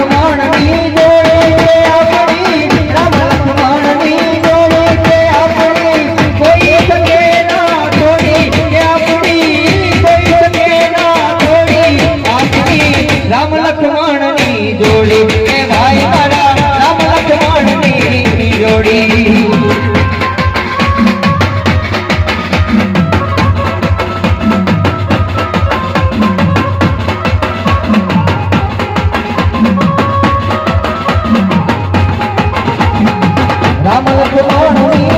લક્ષ્મણની જોડી છે આપણી, રામ લક્ષ્મણની જોડી છે આપણી, કોઈ શકે ના તોડી કે આપણી, કોઈ શકે ના તોડી આપણી રામ લક્ષ્મણની જોડી કે ભાઈ મારા રામ લક્ષ્મણની જોડી. રામ લક્ષ્મણની